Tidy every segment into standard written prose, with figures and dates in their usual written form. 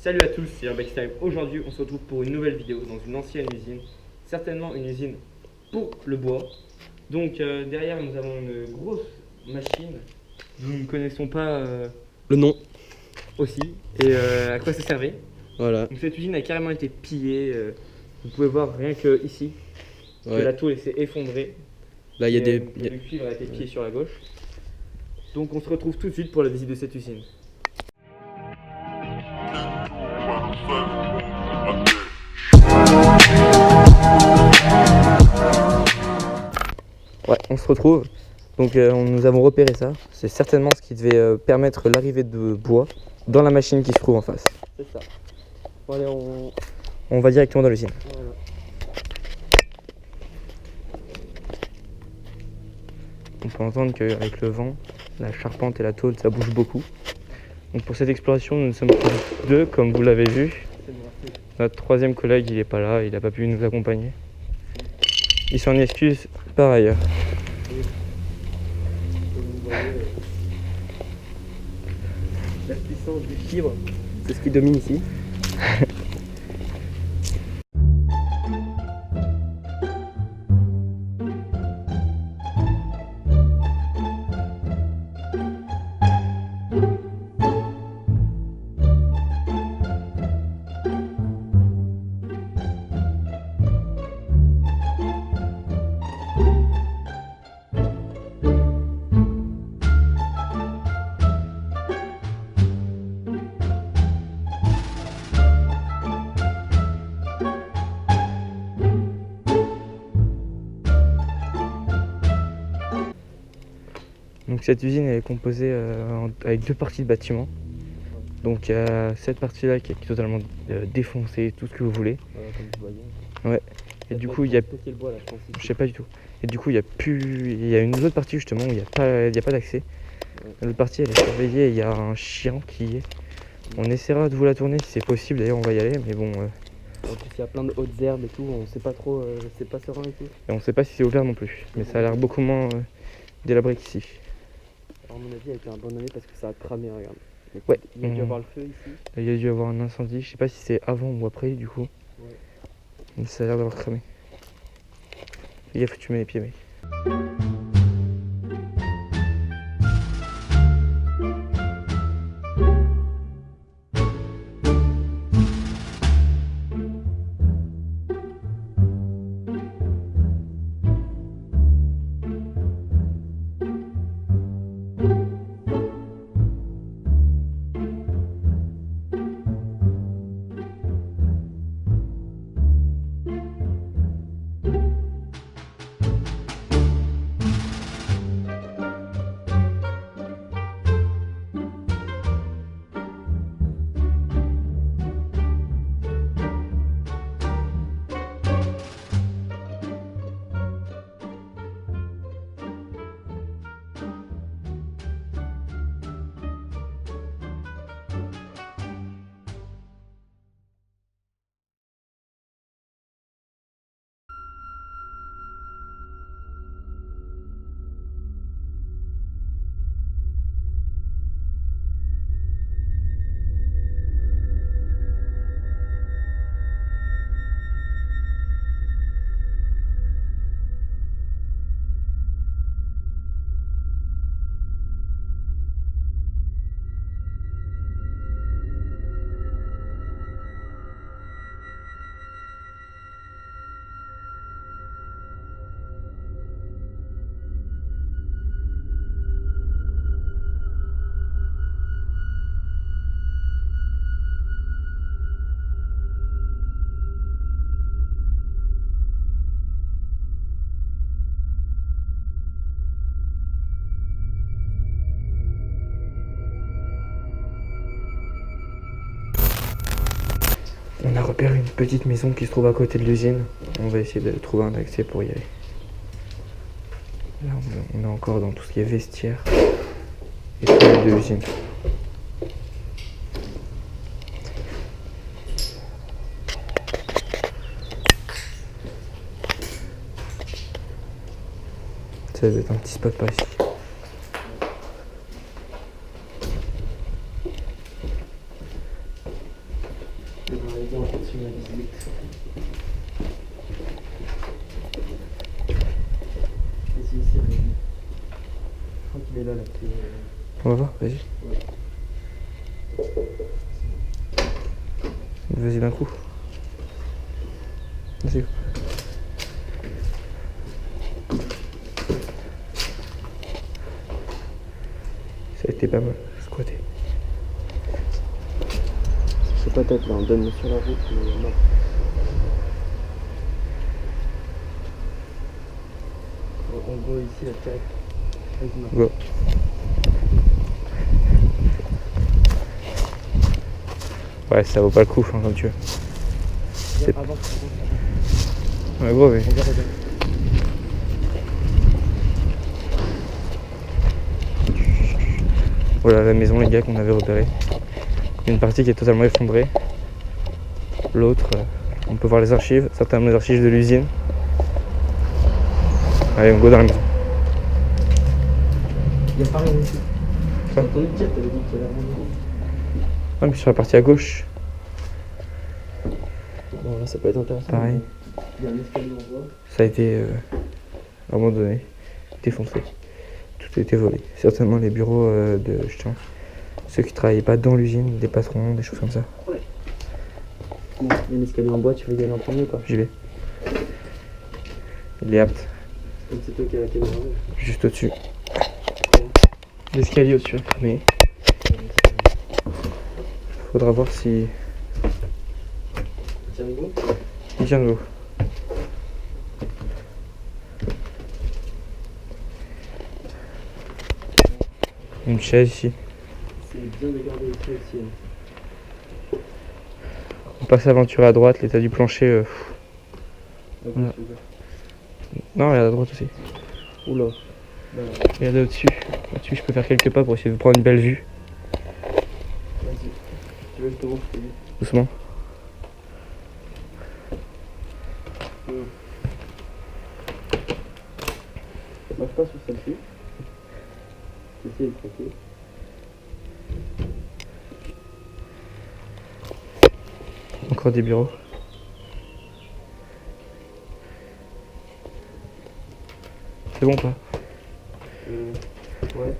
Salut à tous, c'est Urbex Time. Aujourd'hui, on se retrouve pour une nouvelle vidéo dans une ancienne usine. Certainement une usine pour le bois. Donc derrière, nous avons une grosse machine. Nous ne connaissons pas le nom aussi et à quoi ça servait. Voilà. Donc cette usine a carrément été pillée. Vous pouvez voir rien que ici que la tôle s'est effondrée. Là, il y a des. Le cuivre a été pillé sur la gauche. Donc on se retrouve tout de suite pour la visite de cette usine. Ouais, on se retrouve. Donc nous avons repéré ça. C'est certainement ce qui devait permettre l'arrivée de bois dans la machine qui se trouve en face. C'est ça. Bon, allez, on va directement dans l'usine. Voilà. On peut entendre qu'avec le vent, la charpente et la tôle, ça bouge beaucoup. Donc pour cette exploration, nous sommes deux, comme vous l'avez vu. Notre troisième collègue, il n'est pas là, il n'a pas pu nous accompagner. Il s'en excuse par ailleurs. La puissance du fibre, c'est ce qui domine ici. Donc cette usine elle est composée avec deux parties de bâtiment. Donc il y a cette partie là qui est totalement défoncée, tout ce que vous voulez. Comme vous voyez. Ouais. Et du coup il y a... Le bois, là, je sais pas du tout. Et du coup il y a une autre partie justement où il n'y a pas d'accès. Ouais. L'autre partie elle est surveillée et il y a un chien qui y est. On essaiera de vous la tourner si c'est possible, d'ailleurs on va y aller, mais bon... En plus il y a plein de hautes herbes et tout, on sait pas trop, c'est pas serein et tout. Et on sait pas si c'est ouvert non plus, mais ça a l'air beaucoup moins délabré qu'ici. Alors, à mon avis, elle a été abandonnée parce que ça a cramé, regarde. Ouais. Il y a dû avoir le feu ici. Il y a dû avoir un incendie, je sais pas si c'est avant ou après du coup. Ouais. Mais ça a l'air d'avoir cramé. Fais gaffe, tu mets les pieds mec. On a repéré une petite maison qui se trouve à côté de l'usine. On va essayer de trouver un accès pour y aller. Là, on est encore dans tout ce qui est vestiaire et toilette de l'usine. Ça doit être un petit spot par ici. Je vais aller en continuer la visite. Vas-y, ici, Rémi. Je crois qu'il est là, la clé. On va voir, vas-y. Vas-y d'un coup. Vas-y. Ça a été pas mal, squatté. C'est pas tête là, on donne sur la route, mais non. On go ici, la direct. Vas-y, Marc. Go. Ouais, ça vaut pas le coup, hein, comme tu veux. Viens, avance. Ouais, gros, mais. On verra bien. Voilà la maison, les gars, qu'on avait repérée. Il y a une partie qui est totalement effondrée. L'autre, on peut voir les archives, certaines des archives de l'usine. Allez, on go dans la maison. Il y a pas rien ici. Quoi? J'ai entendu dire, t'avais dit qu'il y avait rien ici. Ah, mais sur la partie à gauche, Bon, là, ça peut être intéressant. pareil. Il y a un escalier en bois. Ça a été, à un moment donné, défoncé. Tout a été volé. Certainement les bureaux de chien. Ceux qui travaillaient pas dans l'usine, des patrons, des choses comme ça. Bon, il y a un escalier en bois, tu veux y aller en premier ou pas? J'y vais. Il est apte. Comme c'est toi qui as la caméra. Juste au-dessus. L'escalier au-dessus est fermé. Faudra voir si Tiens, go. il vient de l'eau. Une chaise ici. C'est bien de garder les pieds aussi. On passe l'aventure à droite, l'état du plancher. Voilà. Non, regarde à droite aussi. Oula. Regarde au-dessus. Au-dessus, je peux faire quelques pas pour essayer de prendre une belle vue. Vas-y. Tu veux le tour, je te dis. Doucement. Marche pas sur celle-ci. Celle-ci est craquée. Encore des bureaux. C'est bon ou pas? Ouais.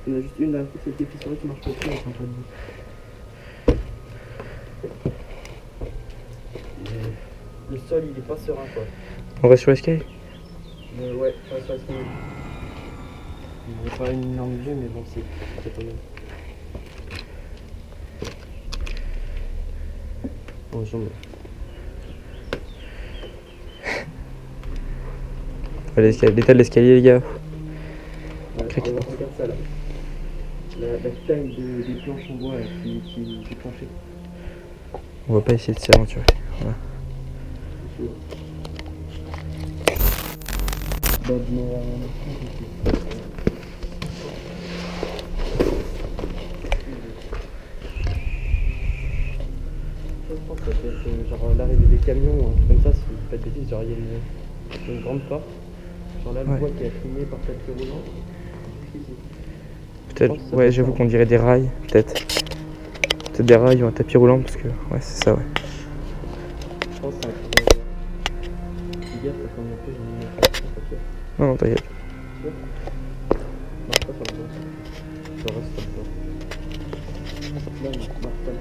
Il y en a juste une là, celle qui est fissurée qui marche pas dessus, elle est en train de Le sol il est pas serein quoi. On reste sur l'escalier? Ouais, ça se passe mieux. Il n'y a pas une énorme vue, mais bon, c'est quand même. Bon, j'en ai. L'état de l'escalier, les gars. Ouais, regarde ça là. La taille des planches en bois là, qui est planchée. On va pas essayer de s'aventurer. Voilà. Je pense que ça peut être genre l'arrivée des camions ou un truc comme ça, si je dis pas de bêtises, genre il y a une grande porte. Genre là le Ouais. bois qui est cligné par tapis roulant. Peut-être, Je pense que ça ouais, peut j'avoue faire. qu'on dirait des rails, peut-être. Peut-être des rails ou un tapis roulant, parce que, ouais, c'est ça, ouais. Je pense que c'est un truc. Fais gaffe parce qu'en plus j'ai mis un papier. Non, non, t'inquiète. Marche pas sur le dos. Je reste comme ça. Là, non, marche pas là.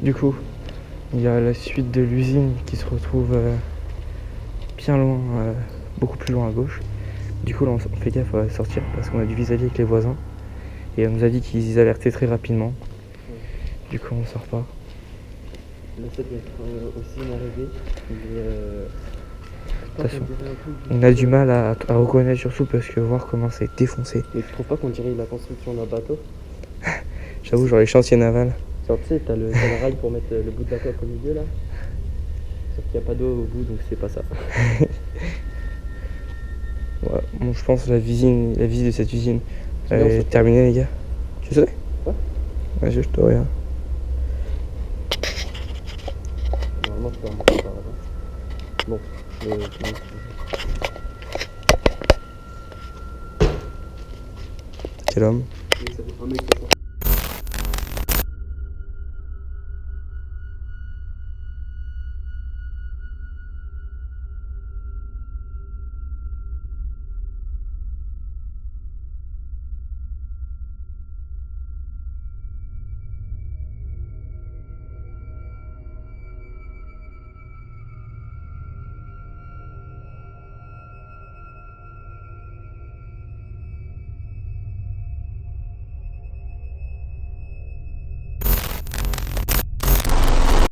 Du coup, il y a la suite de l'usine qui se retrouve bien loin, beaucoup plus loin à gauche. Du coup, là, on fait gaffe à sortir parce qu'on a du vis-à-vis avec les voisins. Et on nous a dit qu'ils alertaient très rapidement. Du coup, on sort pas. Là, ça doit être aussi une arrivée. Attention. On a du mal à reconnaître, surtout parce que voir comment c'est défoncé. Mais tu trouves pas qu'on dirait la construction d'un bateau? J'avoue, genre les chantiers navals. Genre, tu sais, t'as le rail pour mettre le bout de la coque au milieu là. Sauf qu'il n'y a pas d'eau au bout, donc c'est pas ça. Ouais, bon, je pense que la visite de cette usine C'est bien, est ça. terminée, les gars. Tu sais? Ouais. Vas-y, je te regarde. Normalement, je peux remonter par là-bas. Bon, Quel homme? ça fait un mec qui a sorti.